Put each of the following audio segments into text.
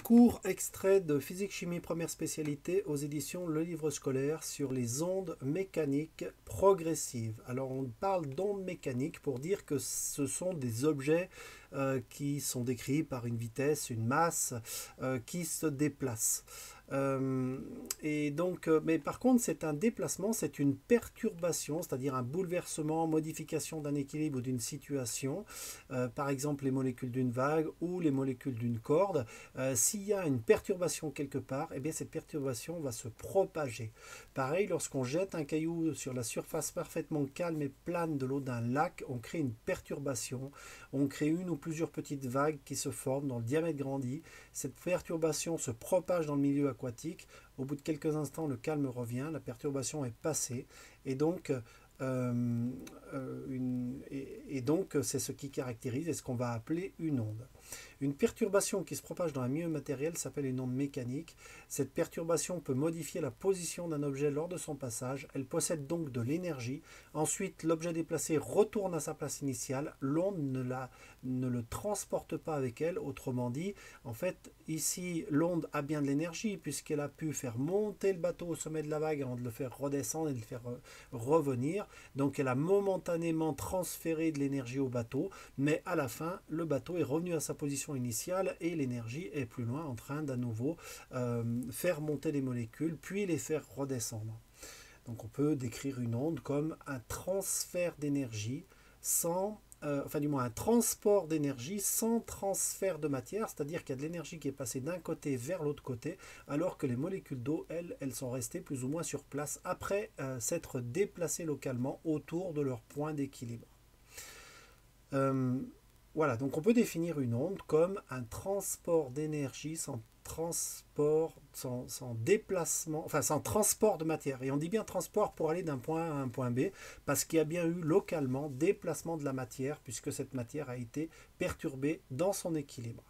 Cours extrait de Physique-Chimie première spécialité aux éditions Le Livre Scolaire sur les ondes mécaniques progressives. Alors on parle d'ondes mécaniques pour dire que ce sont des objets qui sont décrits par une vitesse, une masse qui se déplacent. Mais par contre, c'est un déplacement, c'est une perturbation, c'est-à-dire un bouleversement, modification d'un équilibre ou d'une situation, par exemple les molécules d'une vague ou les molécules d'une corde. S'il y a une perturbation quelque part, eh bien cette perturbation va se propager. Pareil, lorsqu'on jette un caillou sur la surface parfaitement calme et plane de l'eau d'un lac, on crée une perturbation, on crée une ou plusieurs petites vagues qui se forment dont le diamètre grandit. Cette perturbation se propage dans le milieu aquatique. Au bout de quelques instants, le calme revient, la perturbation est passée, et donc c'est ce qui caractérise et ce qu'on va appeler une onde. Une perturbation qui se propage dans un milieu matériel s'appelle une onde mécanique. Cette perturbation peut modifier la position d'un objet lors de son passage. Elle possède donc de l'énergie. Ensuite, l'objet déplacé retourne à sa place initiale. L'onde ne le transporte pas avec elle. Autrement dit, en fait, ici, l'onde a bien de l'énergie puisqu'elle a pu faire monter le bateau au sommet de la vague avant de le faire redescendre et de le faire revenir. Donc, elle a momentanément transféré de l'énergie au bateau, mais à la fin, le bateau est revenu à sa position initiale et l'énergie est plus loin en train d'à nouveau faire monter les molécules puis les faire redescendre. Donc on peut décrire une onde comme un transfert d'énergie sans du moins un transport d'énergie sans transfert de matière, c'est-à-dire qu'il y a de l'énergie qui est passée d'un côté vers l'autre côté, alors que les molécules d'eau, elles sont restées plus ou moins sur place après s'être déplacées localement autour de leur point d'équilibre. Voilà, donc on peut définir une onde comme un transport d'énergie sans déplacement, enfin sans transport de matière. Et on dit bien transport pour aller d'un point A à un point B, parce qu'il y a bien eu localement déplacement de la matière, puisque cette matière a été perturbée dans son équilibre.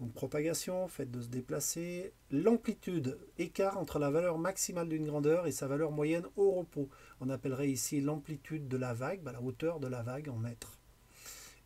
Donc propagation, fait de se déplacer. L'amplitude, écart entre la valeur maximale d'une grandeur et sa valeur moyenne au repos. On appellerait ici l'amplitude de la vague, la hauteur de la vague en mètres.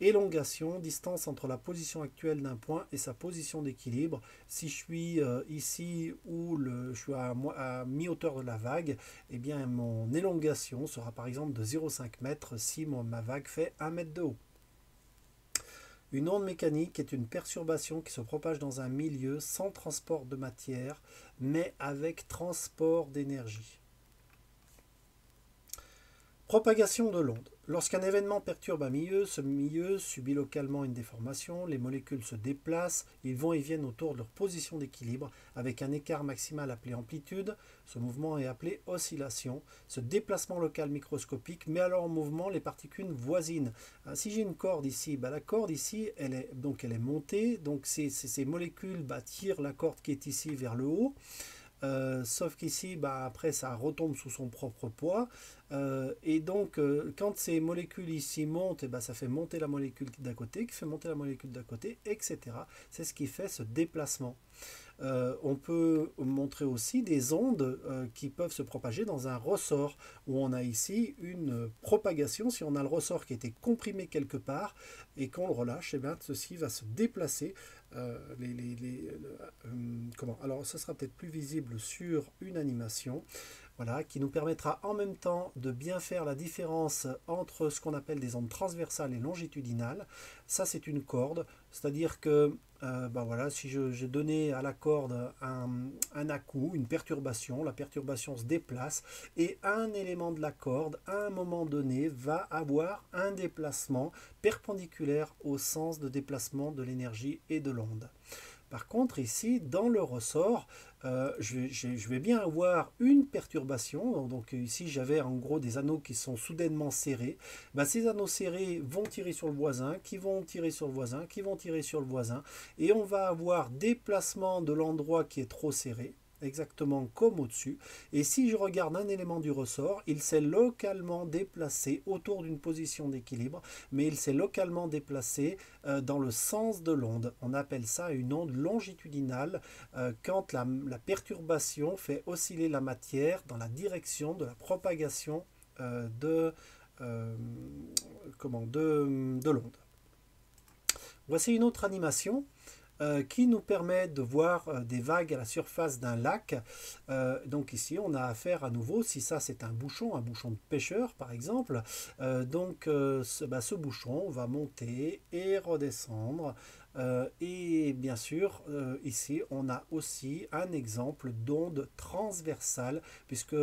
Élongation, distance entre la position actuelle d'un point et sa position d'équilibre. Si je suis ici où je suis à mi-hauteur de la vague, eh bien mon élongation sera par exemple de 0,5 mètres si ma vague fait 1 mètre de haut. Une onde mécanique est une perturbation qui se propage dans un milieu sans transport de matière, mais avec transport d'énergie. Propagation de l'onde. Lorsqu'un événement perturbe un milieu, ce milieu subit localement une déformation, les molécules se déplacent, ils vont et viennent autour de leur position d'équilibre avec un écart maximal appelé amplitude. Ce mouvement est appelé oscillation. Ce déplacement local microscopique met alors en mouvement les particules voisines. Si j'ai une corde ici, la corde ici, elle est montée, donc ces molécules tirent la corde qui est ici vers le haut. Sauf qu'ici, après, ça retombe sous son propre poids. Et donc, quand ces molécules ici montent, ça fait monter la molécule d'à côté, qui fait monter la molécule d'à côté, etc. C'est ce qui fait ce déplacement. On peut montrer aussi des ondes qui peuvent se propager dans un ressort, où on a ici une propagation. Si on a le ressort qui a été comprimé quelque part et qu'on le relâche, ceci va se déplacer. Alors, ce sera peut-être plus visible sur une animation. Voilà, qui nous permettra en même temps de bien faire la différence entre ce qu'on appelle des ondes transversales et longitudinales. Ça, c'est une corde, c'est-à-dire que si je donnais à la corde un à-coup, une perturbation, la perturbation se déplace et un élément de la corde, à un moment donné, va avoir un déplacement perpendiculaire au sens de déplacement de l'énergie et de l'onde. Par contre, ici, dans le ressort, je vais bien avoir une perturbation. Donc ici, j'avais en gros des anneaux qui sont soudainement serrés. Ces anneaux serrés vont tirer sur le voisin, qui vont tirer sur le voisin, qui vont tirer sur le voisin. Et on va avoir déplacement de l'endroit qui est trop serré, exactement comme au-dessus. Et si je regarde un élément du ressort, il s'est localement déplacé autour d'une position d'équilibre, mais il s'est localement déplacé dans le sens de l'onde. On appelle ça une onde longitudinale quand la perturbation fait osciller la matière dans la direction de la propagation de l'onde. Voici une autre animation. qui nous permet de voir des vagues à la surface d'un lac. Donc ici, on a affaire à nouveau, si ça c'est un bouchon de pêcheur par exemple, ce bouchon va monter et redescendre. Et bien sûr, ici, on a aussi un exemple d'onde transversale, puisque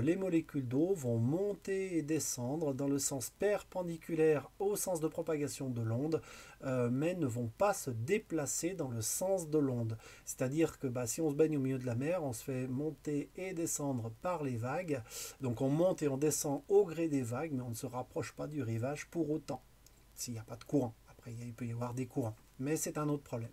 les molécules d'eau vont monter et descendre dans le sens perpendiculaire au sens de propagation de l'onde, mais ne vont pas se déplacer dans le sens de l'onde. C'est-à-dire que si on se baigne au milieu de la mer, on se fait monter et descendre par les vagues. Donc on monte et on descend au gré des vagues, mais on ne se rapproche pas du rivage pour autant, s'il n'y a pas de courant. Après, il peut y avoir des courants, mais c'est un autre problème.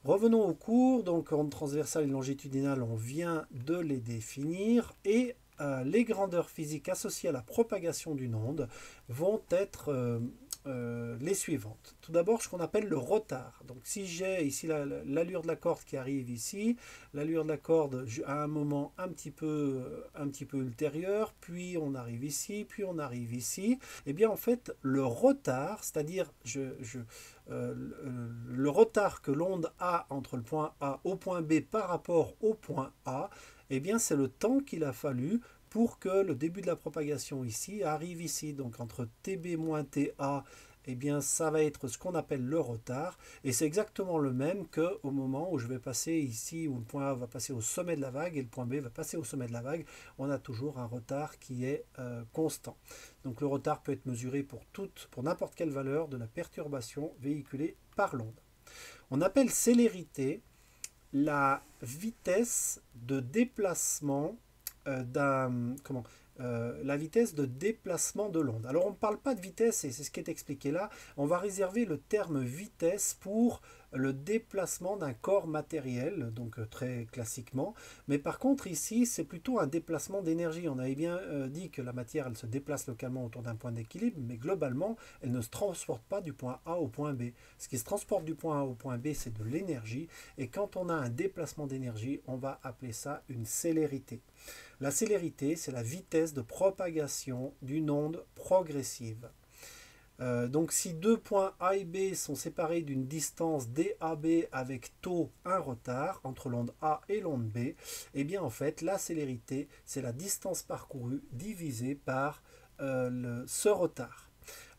Revenons au cours, donc ondes transversales et longitudinales, on vient de les définir, et les grandeurs physiques associées à la propagation d'une onde vont être les suivantes. Tout d'abord, ce qu'on appelle le retard. Donc si j'ai ici l'allure de la corde qui arrive ici, l'allure de la corde à un moment un petit peu ultérieur, puis on arrive ici, puis on arrive ici, et bien en fait le retard, c'est-à-dire le retard que l'onde a entre le point A au point B par rapport au point A, eh bien c'est le temps qu'il a fallu pour que le début de la propagation ici arrive ici. Donc entre TB moins TA, eh bien ça va être ce qu'on appelle le retard, et c'est exactement le même qu'au moment où je vais passer ici, où le point A va passer au sommet de la vague et le point B va passer au sommet de la vague. On a toujours un retard qui est constant. Donc le retard peut être mesuré pour n'importe quelle valeur de la perturbation véhiculée par l'onde. On appelle célérité la vitesse de déplacement la vitesse de déplacement de l'onde. Alors on ne parle pas de vitesse, et c'est ce qui est expliqué là, on va réserver le terme vitesse pour le déplacement d'un corps matériel, donc très classiquement, mais par contre ici c'est plutôt un déplacement d'énergie. On avait bien dit que la matière elle se déplace localement autour d'un point d'équilibre, mais globalement elle ne se transporte pas du point A au point B. Ce qui se transporte du point A au point B c'est de l'énergie, et quand on a un déplacement d'énergie on va appeler ça une célérité. La célérité, c'est la vitesse de propagation d'une onde progressive. Donc si deux points A et B sont séparés d'une distance DAB avec taux un retard entre l'onde A et l'onde B, eh bien en fait la célérité, c'est la distance parcourue divisée par ce retard.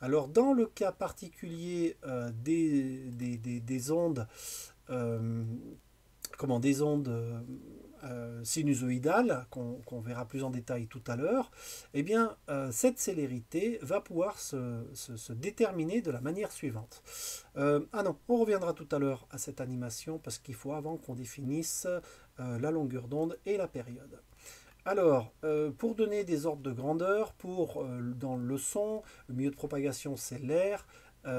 Alors dans le cas particulier des ondes, des ondes sinusoïdale, qu'on verra plus en détail tout à l'heure, eh bien, cette célérité va pouvoir se déterminer de la manière suivante. Non, on reviendra tout à l'heure à cette animation, parce qu'il faut avant qu'on définisse la longueur d'onde et la période. Alors, pour donner des ordres de grandeur, dans le son, le milieu de propagation c'est l'air.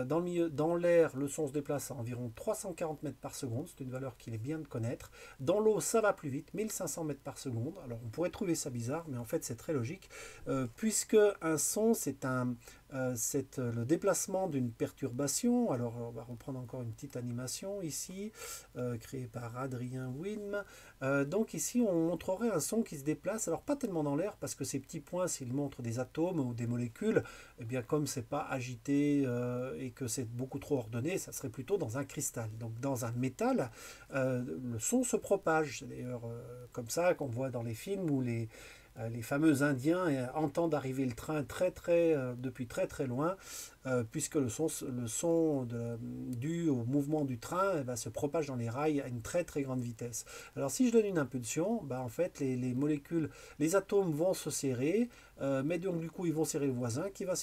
Dans l'air, le son se déplace à environ 340 mètres par seconde, c'est une valeur qu'il est bien de connaître. Dans l'eau, ça va plus vite, 1500 mètres par seconde. Alors on pourrait trouver ça bizarre, mais en fait c'est très logique, puisque un son, c'est le déplacement d'une perturbation. Alors on va reprendre encore une petite animation ici, créée par Adrien Wilm. Donc ici on montrerait un son qui se déplace, alors pas tellement dans l'air, parce que ces petits points, s'ils montrent des atomes ou des molécules, eh bien comme c'est pas agité et que c'est beaucoup trop ordonné, ça serait plutôt dans un cristal. Donc dans un métal, le son se propage. C'est d'ailleurs comme ça qu'on voit dans les films où les fameux Indiens entendent arriver le train depuis très très loin, puisque le son dû au mouvement du train se propage dans les rails à une très très grande vitesse. Alors si je donne une impulsion, en fait les molécules, les atomes vont se serrer, mais donc du coup ils vont serrer le voisin, qui vont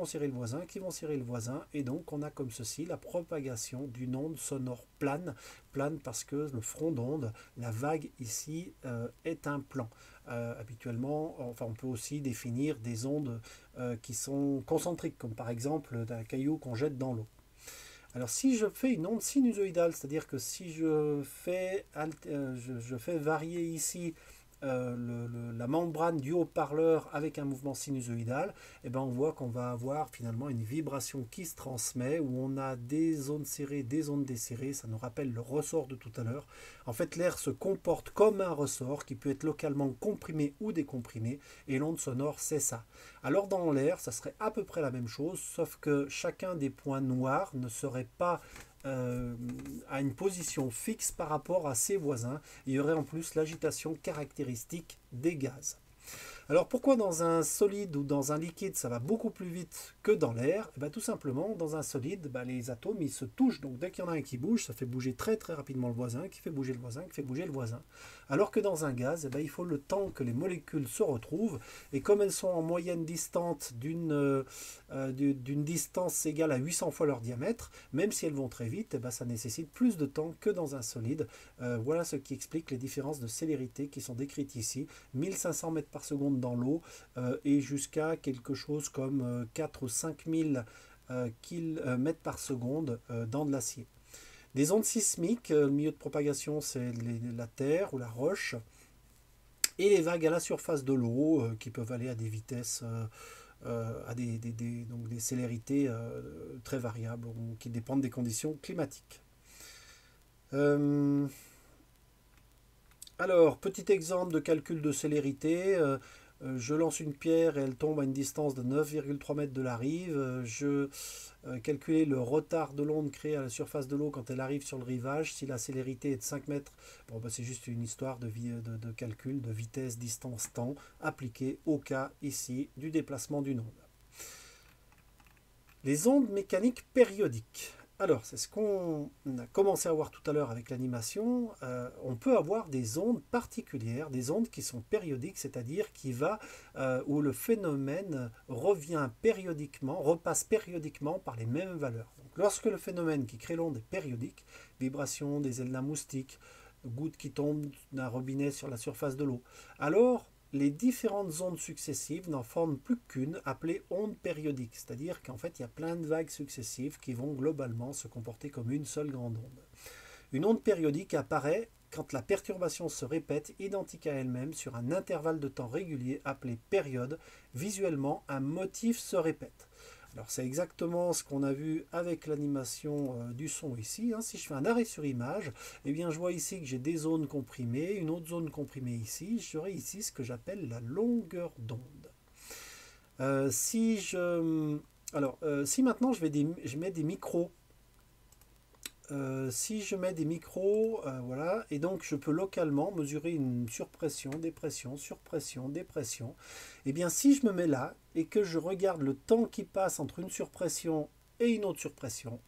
serrer le voisin, qui vont serrer le voisin, et donc on a comme ceci la propagation d'une onde sonore plane parce que le front d'onde, la vague ici, est un plan. Habituellement, on peut aussi définir des ondes qui sont concentriques, comme par exemple d'un caillou qu'on jette dans l'eau. Alors si je fais une onde sinusoïdale, c'est-à-dire que si je fais varier ici la membrane du haut-parleur avec un mouvement sinusoïdal, on voit qu'on va avoir finalement une vibration qui se transmet, où on a des ondes serrées, des ondes desserrées. Ça nous rappelle le ressort de tout à l'heure. En fait, l'air se comporte comme un ressort qui peut être localement comprimé ou décomprimé, et l'onde sonore, c'est ça. Alors dans l'air, ça serait à peu près la même chose, sauf que chacun des points noirs ne serait pas à une position fixe par rapport à ses voisins. Il y aurait en plus l'agitation caractéristique des gaz. Alors pourquoi dans un solide ou dans un liquide ça va beaucoup plus vite que dans l'air? Tout simplement, dans un solide, les atomes ils se touchent, donc dès qu'il y en a un qui bouge, ça fait bouger très très rapidement le voisin, qui fait bouger le voisin, qui fait bouger le voisin. Alors que dans un gaz, il faut le temps que les molécules se retrouvent, et comme elles sont en moyenne distantes d'une distance égale à 800 fois leur diamètre, même si elles vont très vite, ça nécessite plus de temps que dans un solide. Voilà ce qui explique les différences de célérité qui sont décrites ici. 1500 mètres par seconde dans l'eau et jusqu'à quelque chose comme 4 ou 5000 mètres par seconde dans de l'acier. Des ondes sismiques, le milieu de propagation c'est la terre ou la roche, et les vagues à la surface de l'eau qui peuvent aller à des vitesses, à donc des célérités très variables qui dépendent des conditions climatiques. Alors, petit exemple de calcul de célérité. Je lance une pierre et elle tombe à une distance de 9,3 mètres de la rive. Je calculer le retard de l'onde créé à la surface de l'eau quand elle arrive sur le rivage. Si la célérité est de 5 mètres, c'est juste une histoire de calcul de vitesse, distance, temps appliquée au cas ici du déplacement d'une onde. Les ondes mécaniques périodiques. Alors, c'est ce qu'on a commencé à voir tout à l'heure avec l'animation. On peut avoir des ondes particulières, des ondes qui sont périodiques, c'est-à-dire où le phénomène revient périodiquement, repasse périodiquement par les mêmes valeurs. Donc, lorsque le phénomène qui crée l'onde est périodique, vibration des ailes d'un moustique, goutte qui tombe d'un robinet sur la surface de l'eau, alors les différentes ondes successives n'en forment plus qu'une, appelée onde périodique. C'est-à-dire qu'en fait, il y a plein de vagues successives qui vont globalement se comporter comme une seule grande onde. Une onde périodique apparaît quand la perturbation se répète identique à elle-même sur un intervalle de temps régulier appelé période. Visuellement, un motif se répète. Alors c'est exactement ce qu'on a vu avec l'animation du son ici. Si je fais un arrêt sur image, je vois ici que j'ai des zones comprimées, une autre zone comprimée ici. J'aurai ici ce que j'appelle la longueur d'onde. Si maintenant je mets des micros, voilà, et donc je peux localement mesurer une surpression, dépression, surpression, dépression. Si je me mets là et que je regarde le temps qui passe entre une surpression et une autre surpression,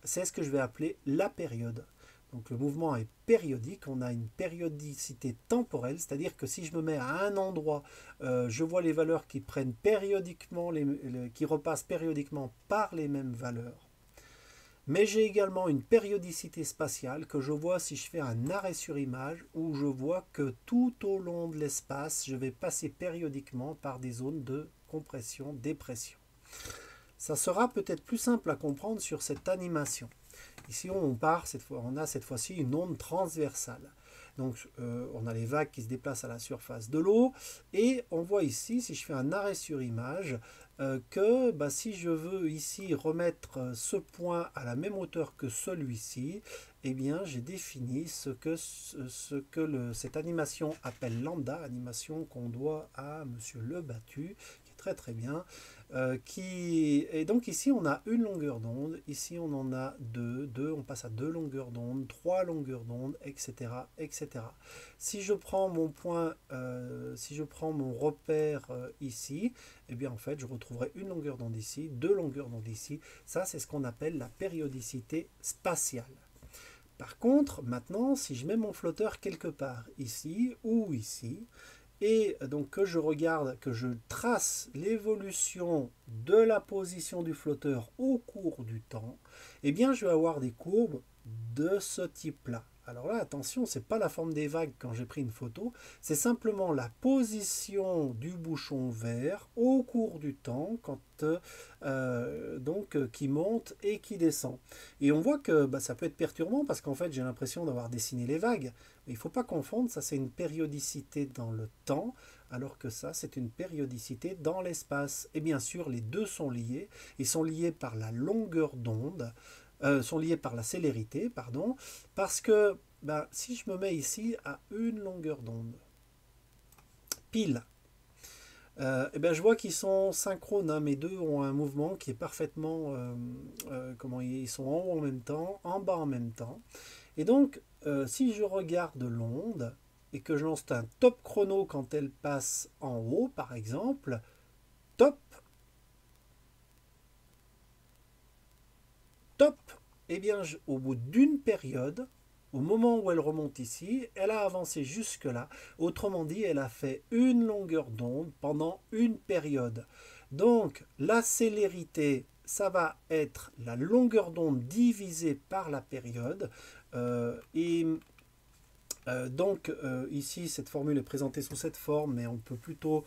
c'est ce que je vais appeler la période. Donc le mouvement est périodique, on a une périodicité temporelle, c'est-à-dire que si je me mets à un endroit, je vois les valeurs qui prennent périodiquement, qui repassent périodiquement par les mêmes valeurs. Mais j'ai également une périodicité spatiale que je vois si je fais un arrêt sur image, où je vois que tout au long de l'espace, je vais passer périodiquement par des zones de compression, dépression. Ça sera peut-être plus simple à comprendre sur cette animation. Ici, on a cette fois-ci une onde transversale. Donc, on a les vagues qui se déplacent à la surface de l'eau. Et on voit ici, si je fais un arrêt sur image, que si je veux ici remettre ce point à la même hauteur que celui-ci, j'ai défini ce que cette animation appelle lambda, animation qu'on doit à Monsieur Le Battu, qui est très très bien. Et donc ici on a une longueur d'onde, ici on en a deux, on passe à 2 longueurs d'onde, 3 longueurs d'onde, etc., etc. Si je prends mon point, si je prends mon repère ici, en fait je retrouverai une longueur d'onde ici, 2 longueurs d'onde ici. Ça c'est ce qu'on appelle la périodicité spatiale. Par contre, maintenant, si je mets mon flotteur quelque part ici ou ici, et donc que je regarde, que je trace l'évolution de la position du flotteur au cours du temps, je vais avoir des courbes de ce type-là. Alors là, attention, ce n'est pas la forme des vagues quand j'ai pris une photo, c'est simplement la position du bouchon vert au cours du temps, qui monte et qui descend. Et on voit que ça peut être perturbant parce qu'en fait, j'ai l'impression d'avoir dessiné les vagues. Mais il ne faut pas confondre, ça c'est une périodicité dans le temps, alors que ça c'est une périodicité dans l'espace. Et bien sûr, les deux sont liés. Ils sont liés par la longueur d'onde. Sont liés par la célérité, pardon, parce que si je me mets ici à une longueur d'onde, pile, Eh ben, je vois qu'ils sont synchrones, hein. Mes deux ont un mouvement qui est parfaitement... comment ils sont en haut en même temps, en bas en même temps. Et donc, si je regarde l'onde et que je lance un top chrono quand elle passe en haut, par exemple, top, top, eh bien, au bout d'une période, au moment où elle remonte ici, elle a avancé jusque-là. Autrement dit, elle a fait une longueur d'onde pendant une période. Donc, la célérité, ça va être la longueur d'onde divisée par la période. Et ici, cette formule est présentée sous cette forme, mais on peut plutôt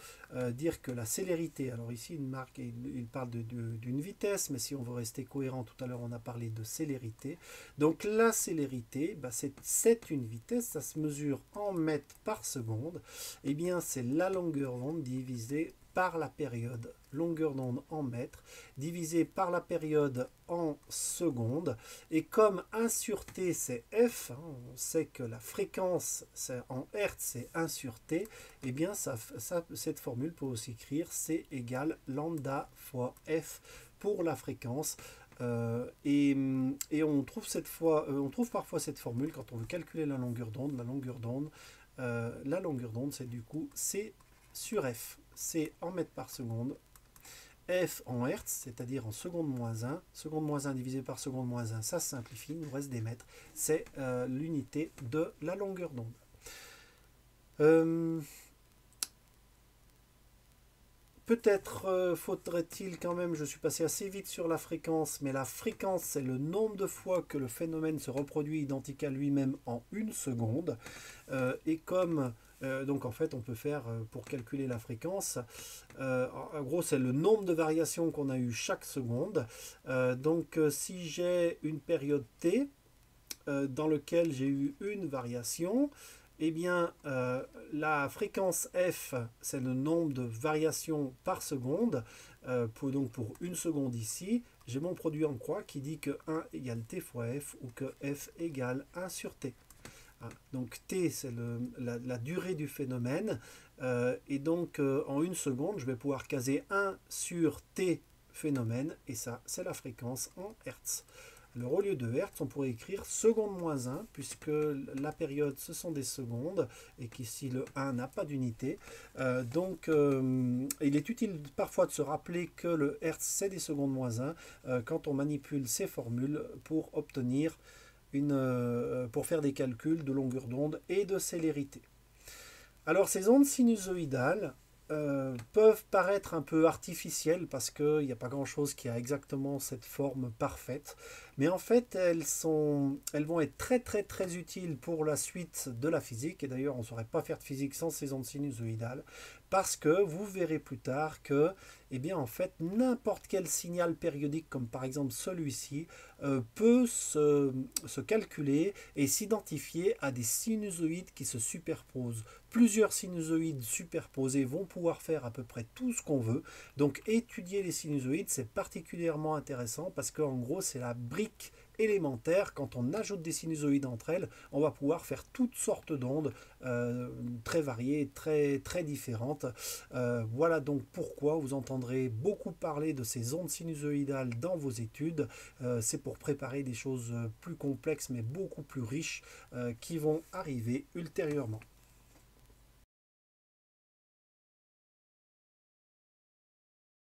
dire que la célérité, alors ici il parle d'une vitesse, mais si on veut rester cohérent, tout à l'heure on a parlé de célérité. Donc la célérité, bah, c'est une vitesse, ça se mesure en mètres par seconde. Et bien c'est la longueur d'onde divisée par la période, longueur d'onde en mètres, divisé par la période en secondes. Et comme 1 sur t c'est f, hein, on sait que la fréquence en hertz c'est 1 sur t, et eh bien cette formule peut aussi écrire c égale lambda fois f pour la fréquence. Et on trouve on trouve parfois cette formule quand on veut calculer la longueur d'onde. La longueur d'onde c'est du coup c sur f, c en mètres par seconde, f en hertz, c'est-à-dire en seconde moins 1. Seconde moins 1 divisé par seconde moins 1, ça se simplifie, il nous reste des mètres. C'est l'unité de la longueur d'onde. Peut-être faudrait-il quand même, je suis passé assez vite sur la fréquence, mais la fréquence c'est le nombre de fois que le phénomène se reproduit identique à lui-même en une seconde. Et comme donc en fait on peut faire pour calculer la fréquence, en gros c'est le nombre de variations qu'on a eu chaque seconde. Si j'ai une période t dans laquelle j'ai eu une variation, eh bien, la fréquence f, c'est le nombre de variations par seconde. Donc pour une seconde ici, j'ai mon produit en croix qui dit que 1 égale t fois f ou que f égale 1 sur t. Donc t, c'est la durée du phénomène. Et donc en une seconde, je vais pouvoir caser 1 sur t phénomène. Et ça, c'est la fréquence en hertz. Alors au lieu de hertz, on pourrait écrire seconde moins 1, puisque la période, ce sont des secondes, et qu'ici le 1 n'a pas d'unité. Il est utile parfois de se rappeler que le hertz, c'est des secondes moins 1, quand on manipule ces formules pour obtenir pour faire des calculs de longueur d'onde et de célérité. Alors ces ondes sinusoïdales peuvent paraître un peu artificielles parce qu'il n'y a pas grand-chose qui a exactement cette forme parfaite. Mais en fait, elles vont être très très très utiles pour la suite de la physique. Et d'ailleurs, on ne saurait pas faire de physique sans ces ondes sinusoïdales. Parce que vous verrez plus tard que, eh bien, en fait, n'importe quel signal périodique, comme par exemple celui-ci, peut se calculer et s'identifier à des sinusoïdes qui se superposent. Plusieurs sinusoïdes superposés vont pouvoir faire à peu près tout ce qu'on veut. Donc étudier les sinusoïdes, c'est particulièrement intéressant parce qu'en gros, c'est la brique élémentaire. Quand on ajoute des sinusoïdes entre elles, on va pouvoir faire toutes sortes d'ondes très variées, très, très différentes. Voilà donc pourquoi vous entendrez beaucoup parler de ces ondes sinusoïdales dans vos études. C'est pour préparer des choses plus complexes mais beaucoup plus riches qui vont arriver ultérieurement.